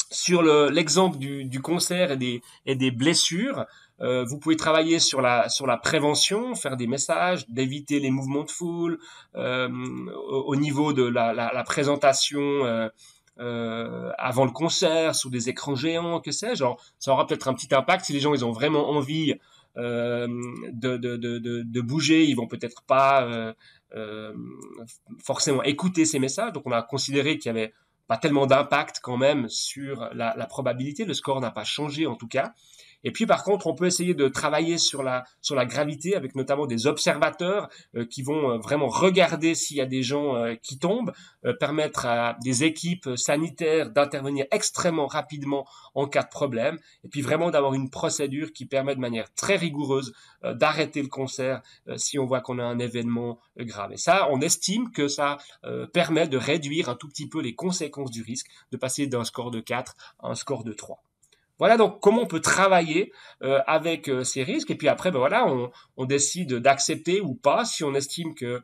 Sur l'exemple du concert et des blessures, vous pouvez travailler sur la prévention, faire des messages, d'éviter les mouvements de foule, au niveau de la présentation avant le concert, sur des écrans géants, que sais-je. Genre, ça aura peut-être un petit impact si les gens ils ont vraiment envie de bouger, ils vont peut-être pas forcément écouter ces messages. Donc on a considéré qu'il y avait pas tellement d'impact quand même sur la probabilité. Le score n'a pas changé en tout cas. Et puis par contre, on peut essayer de travailler sur la gravité avec notamment des observateurs qui vont vraiment regarder s'il y a des gens qui tombent, permettre à des équipes sanitaires d'intervenir extrêmement rapidement en cas de problème, et puis vraiment d'avoir une procédure qui permet de manière très rigoureuse d'arrêter le concert si on voit qu'on a un événement grave. Et ça, on estime que ça permet de réduire un tout petit peu les conséquences du risque, de passer d'un score de 4 à un score de 3. Voilà donc comment on peut travailler avec ces risques, et puis après voilà, on décide d'accepter ou pas. Si on estime que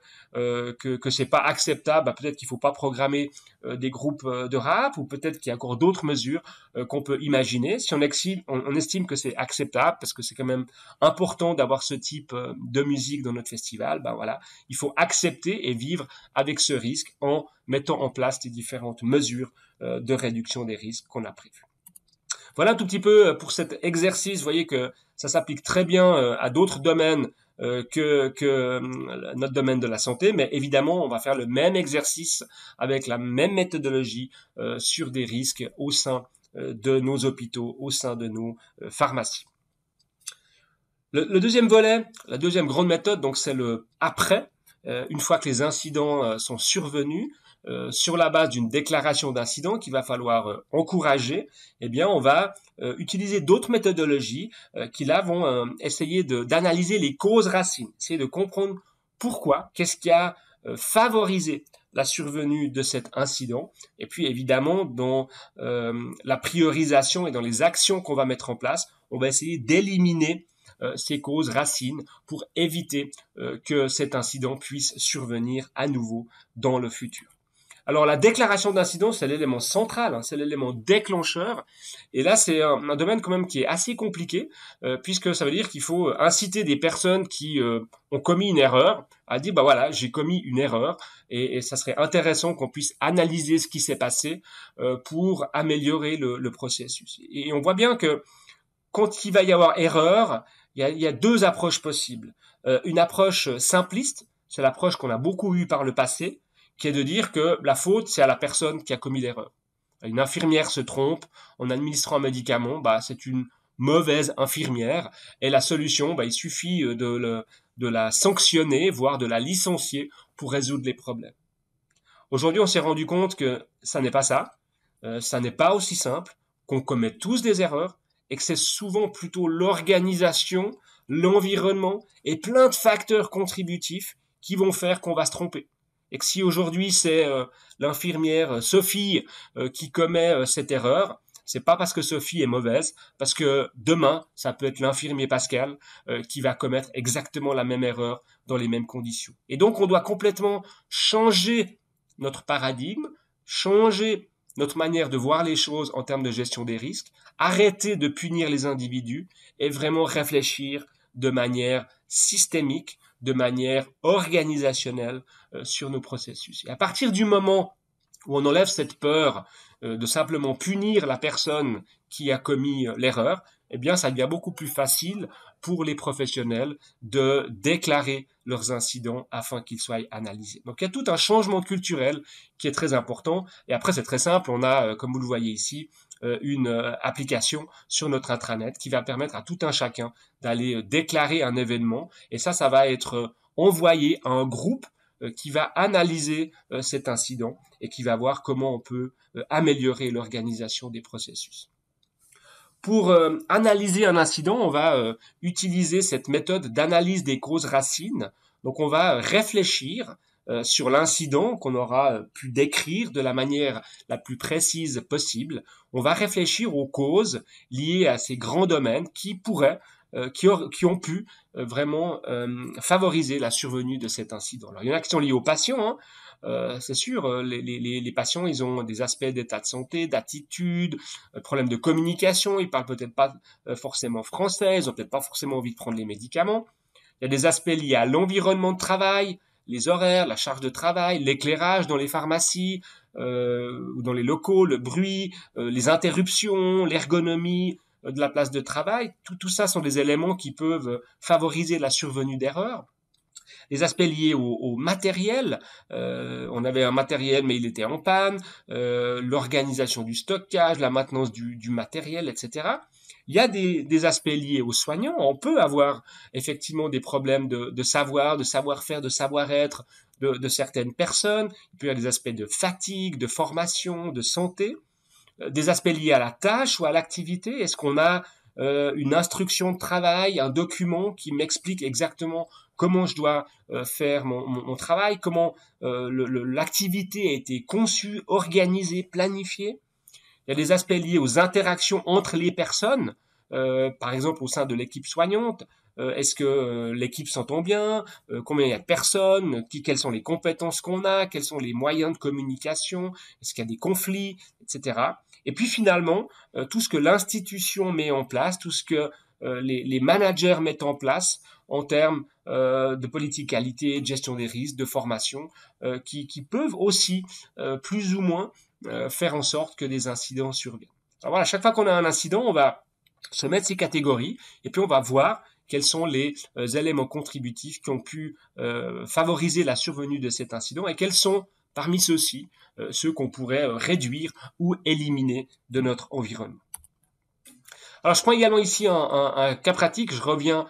c'est pas acceptable, peut-être qu'il faut pas programmer des groupes de rap, ou peut-être qu'il y a encore d'autres mesures qu'on peut imaginer. Si on estime que c'est acceptable parce que c'est quand même important d'avoir ce type de musique dans notre festival, voilà, il faut accepter et vivre avec ce risque en mettant en place les différentes mesures de réduction des risques qu'on a prévues. Voilà un tout petit peu pour cet exercice. Vous voyez que ça s'applique très bien à d'autres domaines que notre domaine de la santé, mais évidemment, on va faire le même exercice avec la même méthodologie sur des risques au sein de nos hôpitaux, au sein de nos pharmacies. Le deuxième volet, la deuxième grande méthode, donc c'est le après, une fois que les incidents sont survenus. Sur la base d'une déclaration d'incident qu'il va falloir encourager, eh bien, on va utiliser d'autres méthodologies qui là vont essayer d'analyser les causes racines, essayer de comprendre pourquoi, qu'est-ce qui a favorisé la survenue de cet incident, et puis évidemment dans la priorisation et dans les actions qu'on va mettre en place, on va essayer d'éliminer ces causes racines pour éviter que cet incident puisse survenir à nouveau dans le futur. Alors la déclaration d'incident, c'est l'élément central, c'est l'élément déclencheur. Et là, c'est un domaine quand même qui est assez compliqué, puisque ça veut dire qu'il faut inciter des personnes qui ont commis une erreur à dire, voilà, j'ai commis une erreur, et ça serait intéressant qu'on puisse analyser ce qui s'est passé pour améliorer le processus. Et on voit bien que quand il va y avoir erreur, il y a deux approches possibles. Une approche simpliste, c'est l'approche qu'on a beaucoup eue par le passé, qui est de dire que la faute, c'est à la personne qui a commis l'erreur. Une infirmière se trompe en administrant un médicament, c'est une mauvaise infirmière, et la solution, il suffit de la sanctionner, voire de la licencier pour résoudre les problèmes. Aujourd'hui, on s'est rendu compte que ça n'est pas ça, ça n'est pas aussi simple, qu'on commet tous des erreurs, et que c'est souvent plutôt l'organisation, l'environnement et plein de facteurs contributifs qui vont faire qu'on va se tromper. et que si aujourd'hui c'est l'infirmière Sophie qui commet cette erreur, c'est pas parce que Sophie est mauvaise, parce que demain, ça peut être l'infirmier Pascal qui va commettre exactement la même erreur dans les mêmes conditions. Et donc, on doit complètement changer notre paradigme, changer notre manière de voir les choses en termes de gestion des risques, arrêter de punir les individus et vraiment réfléchir de manière systémique, de manière organisationnelle sur nos processus. Et à partir du moment où on enlève cette peur de simplement punir la personne qui a commis l'erreur, eh bien, ça devient beaucoup plus facile pour les professionnels de déclarer leurs incidents afin qu'ils soient analysés. Donc, il y a tout un changement culturel qui est très important. Et après, c'est très simple. On a, comme vous le voyez ici, une application sur notre intranet qui va permettre à tout un chacun d'aller déclarer un événement. Et ça va être envoyé à un groupe qui va analyser cet incident et qui va voir comment on peut améliorer l'organisation des processus. Pour analyser un incident, on va utiliser cette méthode d'analyse des causes racines. Donc on va réfléchir sur l'incident qu'on aura pu décrire de la manière la plus précise possible. On va réfléchir aux causes liées à ces grands domaines qui pourraient qui ont pu vraiment favoriser la survenue de cet incident. Alors, il y en a qui sont liés aux patients, hein. C'est sûr, les patients, ils ont des aspects d'état de santé, d'attitude, problèmes de communication, ils parlent peut-être pas forcément français, ils ont peut-être pas forcément envie de prendre les médicaments. Il y a des aspects liés à l'environnement de travail, les horaires, la charge de travail, l'éclairage dans les pharmacies ou dans les locaux, le bruit, les interruptions, l'ergonomie de la place de travail. Tout ça sont des éléments qui peuvent favoriser la survenue d'erreurs. Les aspects liés au matériel, on avait un matériel mais il était en panne, l'organisation du stockage, la maintenance du matériel, etc. Il y a des aspects liés aux soignants. On peut avoir effectivement des problèmes de savoir, de savoir-faire, de savoir-être de certaines personnes. Il peut y avoir des aspects de fatigue, de formation, de santé. Des aspects liés à la tâche ou à l'activité. Est-ce qu'on a une instruction de travail, un document qui m'explique exactement comment je dois faire mon travail, comment l'activité a été conçue, organisée, planifiée. Il y a des aspects liés aux interactions entre les personnes, par exemple au sein de l'équipe soignante. Est-ce que l'équipe s'entend bien, combien il y a de personnes, quelles sont les compétences qu'on a, quels sont les moyens de communication, est-ce qu'il y a des conflits, etc. Et puis finalement, tout ce que l'institution met en place, tout ce que les managers mettent en place en termes de politique qualité, de gestion des risques, de formation, qui peuvent aussi plus ou moins faire en sorte que des incidents surviennent. Alors voilà, chaque fois qu'on a un incident, on va se mettre ces catégories et puis on va voir quels sont les éléments contributifs qui ont pu favoriser la survenue de cet incident et quels sont parmi ceux-ci ceux qu'on pourrait réduire ou éliminer de notre environnement. Alors je prends également ici un cas pratique, je reviens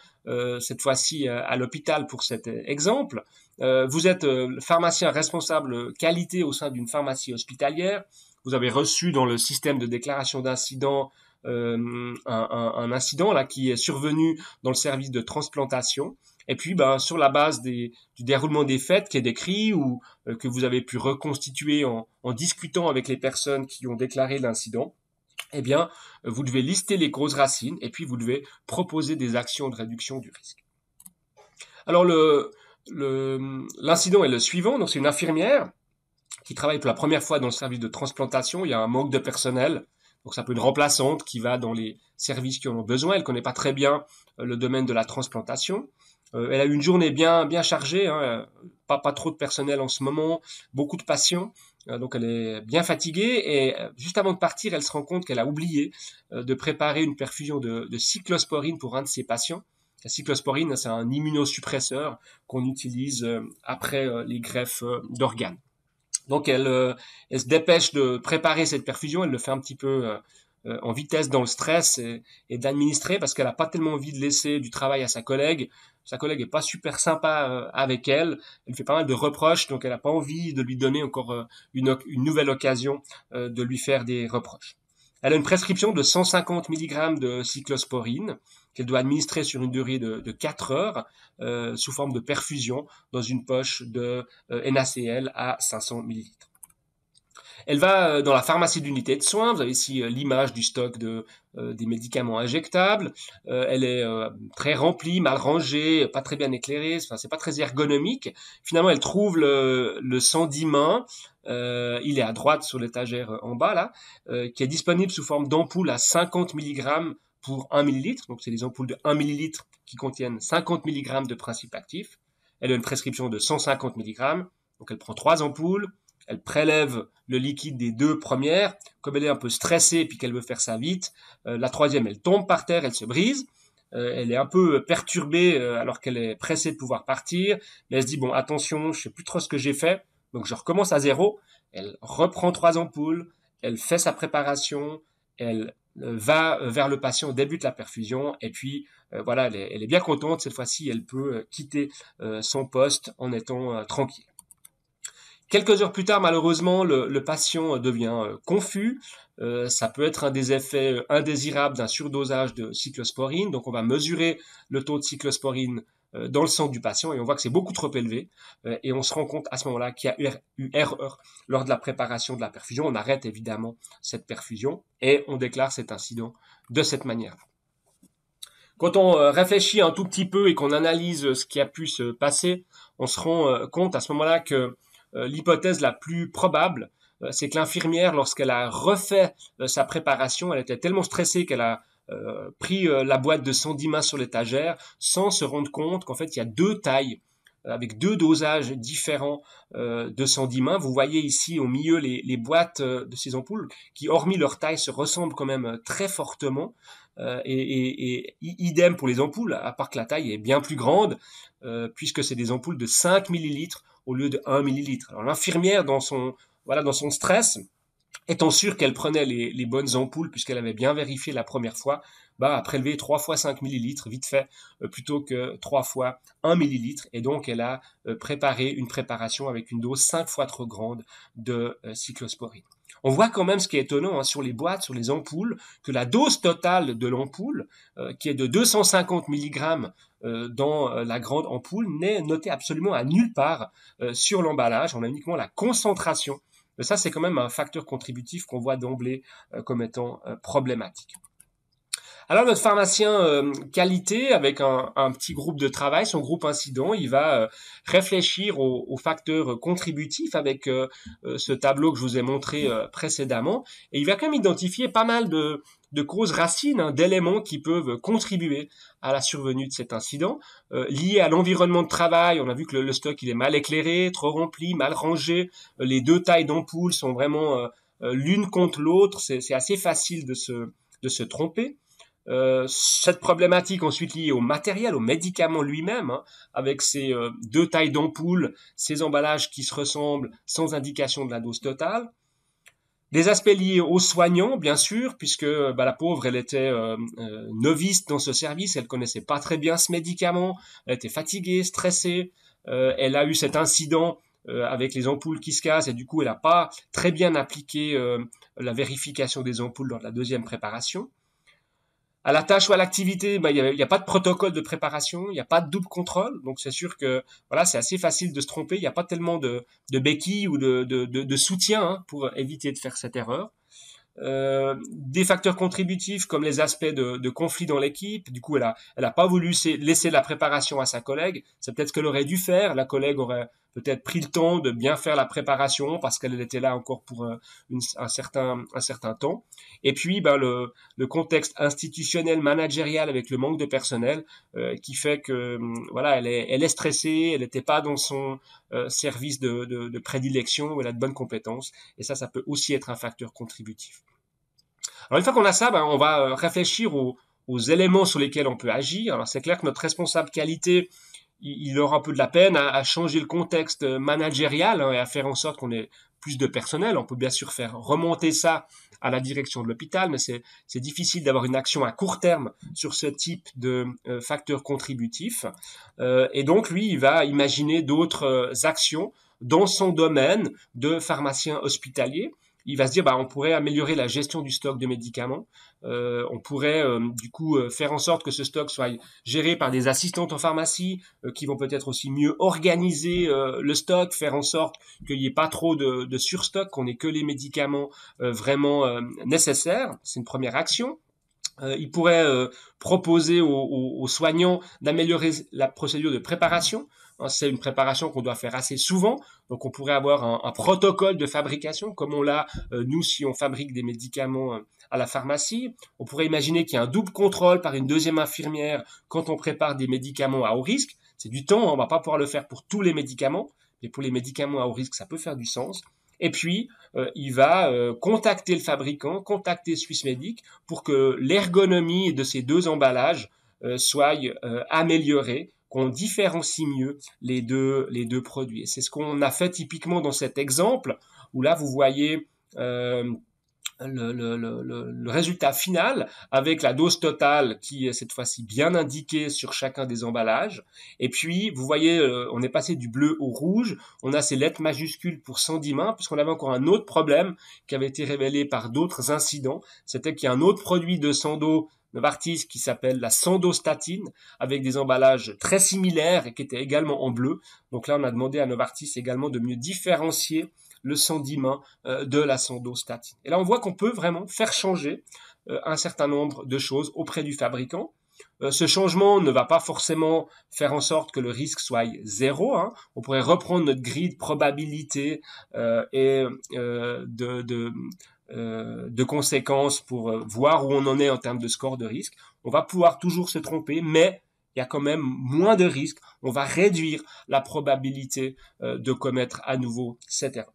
cette fois-ci à l'hôpital pour cet exemple. Vous êtes pharmacien responsable qualité au sein d'une pharmacie hospitalière, vous avez reçu dans le système de déclaration d'incident un incident là qui est survenu dans le service de transplantation. Et puis, sur la base du déroulement des faits qui est décrit ou que vous avez pu reconstituer en discutant avec les personnes qui ont déclaré l'incident, eh bien, vous devez lister les causes racines et puis vous devez proposer des actions de réduction du risque. Alors, l'incident est le suivant. Donc, c'est une infirmière qui travaille pour la première fois dans le service de transplantation. Il y a un manque de personnel. Donc, c'est un peu une remplaçante qui va dans les services qui en ont besoin. Elle connaît pas très bien le domaine de la transplantation. Elle a eu une journée bien chargée, hein, pas trop de personnel en ce moment, beaucoup de patients, donc elle est bien fatiguée et juste avant de partir, elle se rend compte qu'elle a oublié de préparer une perfusion de cyclosporine pour un de ses patients. La cyclosporine, c'est un immunosuppresseur qu'on utilise après les greffes d'organes. Donc elle se dépêche de préparer cette perfusion, elle le fait un petit peu en vitesse dans le stress et d'administrer parce qu'elle n'a pas tellement envie de laisser du travail à sa collègue. Sa collègue est pas super sympa avec elle. Elle fait pas mal de reproches, donc elle n'a pas envie de lui donner encore une nouvelle occasion de lui faire des reproches. Elle a une prescription de 150 mg de cyclosporine qu'elle doit administrer sur une durée de 4 heures sous forme de perfusion dans une poche de NaCl à 500 ml. Elle va dans la pharmacie d'unité de soins. Vous avez ici l'image du stock des médicaments injectables. Elle est très remplie, mal rangée, pas très bien éclairée. Enfin, c'est pas très ergonomique. Finalement, elle trouve le Sandimain. Il est à droite sur l'étagère en bas là, qui est disponible sous forme d'ampoule à 50 mg pour 1 ml. Donc, c'est des ampoules de 1 ml qui contiennent 50 mg de principe actif. Elle a une prescription de 150 mg. Donc, elle prend 3 ampoules. Elle prélève le liquide des 2 premières. Comme elle est un peu stressée et puis qu'elle veut faire ça vite, la troisième, elle tombe par terre, elle se brise. Elle est un peu perturbée alors qu'elle est pressée de pouvoir partir. Mais elle se dit, bon, attention, je sais plus trop ce que j'ai fait. Donc, je recommence à zéro. Elle reprend 3 ampoules. Elle fait sa préparation. Elle va vers le patient, débute la perfusion. Et puis, voilà, elle est bien contente. Cette fois-ci, elle peut quitter son poste en étant tranquille. Quelques heures plus tard, malheureusement, le patient devient confus. Ça peut être un des effets indésirables d'un surdosage de cyclosporine. Donc, on va mesurer le taux de cyclosporine dans le sang du patient et on voit que c'est beaucoup trop élevé. Et on se rend compte à ce moment-là qu'il y a eu erreur lors de la préparation de la perfusion. On arrête évidemment cette perfusion et on déclare cet incident de cette manière. Quand on réfléchit un tout petit peu et qu'on analyse ce qui a pu se passer, on se rend compte à ce moment-là que l'hypothèse la plus probable, c'est que l'infirmière, lorsqu'elle a refait sa préparation, elle était tellement stressée qu'elle a pris la boîte de Sandimain sur l'étagère sans se rendre compte qu'en fait, il y a 2 tailles avec 2 dosages différents de Sandimain. Vous voyez ici au milieu les boîtes de ces ampoules qui, hormis leur taille, se ressemblent quand même très fortement. Et idem pour les ampoules, à part que la taille est bien plus grande, puisque c'est des ampoules de 5 millilitres au lieu de 1 millilitre. Alors l'infirmière, dans son stress, étant sûre qu'elle prenait les bonnes ampoules, puisqu'elle avait bien vérifié la première fois, a prélevé 3 fois 5 millilitres, vite fait, plutôt que 3 fois 1 millilitre. Et donc, elle a préparé une préparation avec une dose 5 fois trop grande de cyclosporine. On voit quand même ce qui est étonnant sur les boîtes, sur les ampoules, que la dose totale de l'ampoule, qui est de 250 mg dans la grande ampoule, n'est notée absolument à nulle part sur l'emballage. On a uniquement la concentration. Mais ça, c'est quand même un facteur contributif qu'on voit d'emblée comme étant problématique. Alors notre pharmacien qualité, avec un petit groupe de travail, son groupe incident, il va réfléchir aux facteurs contributifs avec ce tableau que je vous ai montré précédemment, et il va quand même identifier pas mal de causes racines, d'éléments qui peuvent contribuer à la survenue de cet incident, liés à l'environnement de travail. On a vu que le stock il est mal éclairé, trop rempli, mal rangé, les 2 tailles d'ampoules sont vraiment l'une contre l'autre, c'est assez facile de se tromper. Cette problématique ensuite liée au matériel, au médicament lui-même, avec ces 2 tailles d'ampoules, ces emballages qui se ressemblent sans indication de la dose totale. Des aspects liés aux soignants, bien sûr, puisque la pauvre, elle était novice dans ce service, elle connaissait pas très bien ce médicament, elle était fatiguée, stressée, elle a eu cet incident avec les ampoules qui se cassent et du coup, elle n'a pas très bien appliqué la vérification des ampoules lors de la 2e préparation. À la tâche ou à l'activité, il y a pas de protocole de préparation, il n'y a pas de double contrôle, donc c'est sûr que voilà, c'est assez facile de se tromper. Il n'y a pas tellement de béquilles ou de soutien pour éviter de faire cette erreur. Des facteurs contributifs comme les aspects de conflit dans l'équipe. Du coup, elle a pas voulu laisser la préparation à sa collègue. C'est peut-être ce qu'elle aurait dû faire. La collègue aurait peut-être pris le temps de bien faire la préparation parce qu'elle était là encore pour un certain temps. Et puis, le contexte institutionnel, managérial avec le manque de personnel qui fait que voilà, elle est stressée, elle n'était pas dans son service de prédilection où elle a de bonnes compétences. Et ça peut aussi être un facteur contributif. Alors une fois qu'on a ça, on va réfléchir aux éléments sur lesquels on peut agir. Alors c'est clair que notre responsable qualité, il aura un peu de la peine à changer le contexte managérial et à faire en sorte qu'on ait plus de personnel. On peut bien sûr faire remonter ça à la direction de l'hôpital, mais c'est difficile d'avoir une action à court terme sur ce type de facteurs contributifs. Et donc lui, il va imaginer d'autres actions dans son domaine de pharmacien hospitalier. il va se dire, on pourrait améliorer la gestion du stock de médicaments. On pourrait du coup faire en sorte que ce stock soit géré par des assistantes en pharmacie qui vont peut-être aussi mieux organiser le stock, faire en sorte qu'il n'y ait pas trop de surstock, qu'on ait que les médicaments vraiment nécessaires. C'est une première action. Il pourrait proposer aux soignants d'améliorer la procédure de préparation. C'est une préparation qu'on doit faire assez souvent, donc on pourrait avoir un protocole de fabrication, comme on l'a nous si on fabrique des médicaments à la pharmacie. On pourrait imaginer qu'il y a un double contrôle par une deuxième infirmière quand on prépare des médicaments à haut risque. C'est du temps, on va pas pouvoir le faire pour tous les médicaments, mais pour les médicaments à haut risque, ça peut faire du sens. Et puis, il va contacter le fabricant, contacter Swissmedic pour que l'ergonomie de ces deux emballages soit améliorée, qu'on différencie mieux les deux produits. Et c'est ce qu'on a fait typiquement dans cet exemple, où là, vous voyez le résultat final avec la dose totale qui est cette fois-ci bien indiquée sur chacun des emballages. Et puis, vous voyez, on est passé du bleu au rouge. On a ces lettres majuscules pour Sandimain, puisqu'on avait encore un autre problème qui avait été révélé par d'autres incidents. C'était qu'il y a un autre produit de Sandoz Novartis qui s'appelle la sandostatine, avec des emballages très similaires et qui était également en bleu. Donc là, on a demandé à Novartis également de mieux différencier le Sandimain de la sandostatine. Et là, on voit qu'on peut vraiment faire changer un certain nombre de choses auprès du fabricant. Ce changement ne va pas forcément faire en sorte que le risque soit zéro. On pourrait reprendre notre grille de probabilité et de conséquences pour voir où on en est en termes de score de risque. On va pouvoir toujours se tromper, mais il y a quand même moins de risques. On va réduire la probabilité de commettre à nouveau cette erreur.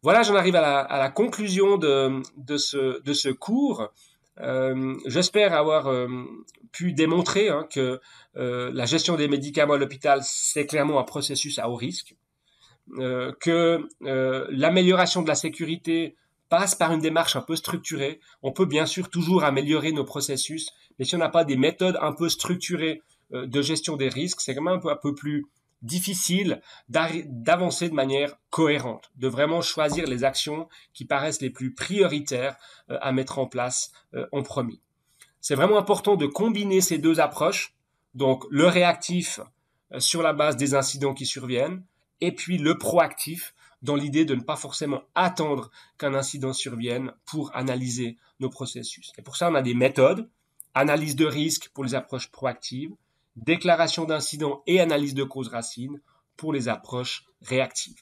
Voilà, j'en arrive à la conclusion de ce cours. J'espère avoir pu démontrer que la gestion des médicaments à l'hôpital, c'est clairement un processus à haut risque, que l'amélioration de la sécurité passe par une démarche un peu structurée. On peut bien sûr toujours améliorer nos processus, mais si on n'a pas des méthodes un peu structurées de gestion des risques, c'est quand même un peu plus difficile d'avancer de manière cohérente, de vraiment choisir les actions qui paraissent les plus prioritaires à mettre en place en premier. C'est vraiment important de combiner ces deux approches, donc le réactif sur la base des incidents qui surviennent, et puis le proactif dans l'idée de ne pas forcément attendre qu'un incident survienne pour analyser nos processus. Et pour ça, on a des méthodes, analyse de risque pour les approches proactives, déclaration d'incidents et analyse de causes racines pour les approches réactives.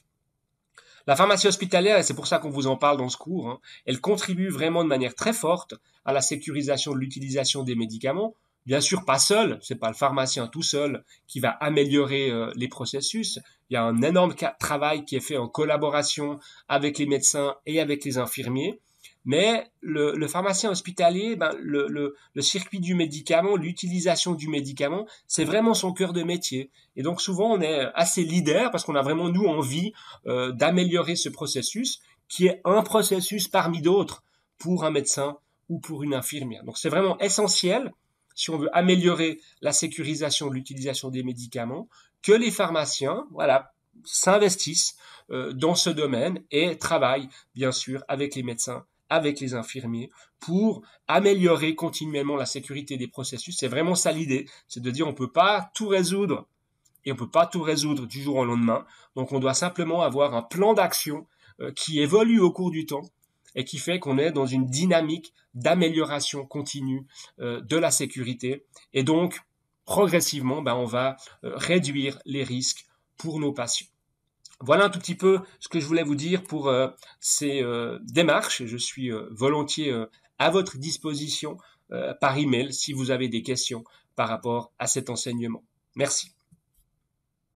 La pharmacie hospitalière, et c'est pour ça qu'on vous en parle dans ce cours, elle contribue vraiment de manière très forte à la sécurisation de l'utilisation des médicaments. Bien sûr, pas seul, c'est pas le pharmacien tout seul qui va améliorer les processus. Il y a un énorme travail qui est fait en collaboration avec les médecins et avec les infirmiers. Mais le pharmacien hospitalier, le circuit du médicament, l'utilisation du médicament, c'est vraiment son cœur de métier. Et donc souvent, on est assez leader parce qu'on a vraiment, nous, envie d'améliorer ce processus qui est un processus parmi d'autres pour un médecin ou pour une infirmière. Donc c'est vraiment essentiel, si on veut améliorer la sécurisation de l'utilisation des médicaments, que les pharmaciens, s'investissent dans ce domaine et travaillent, bien sûr, avec les médecins, avec les infirmiers, pour améliorer continuellement la sécurité des processus. C'est vraiment ça l'idée, c'est de dire on peut pas tout résoudre, et on peut pas tout résoudre du jour au lendemain, donc on doit simplement avoir un plan d'action qui évolue au cours du temps, et qui fait qu'on est dans une dynamique d'amélioration continue de la sécurité. Et donc, progressivement, on va réduire les risques pour nos patients. Voilà un tout petit peu ce que je voulais vous dire pour ces démarches. Je suis volontiers à votre disposition par email si vous avez des questions par rapport à cet enseignement. Merci.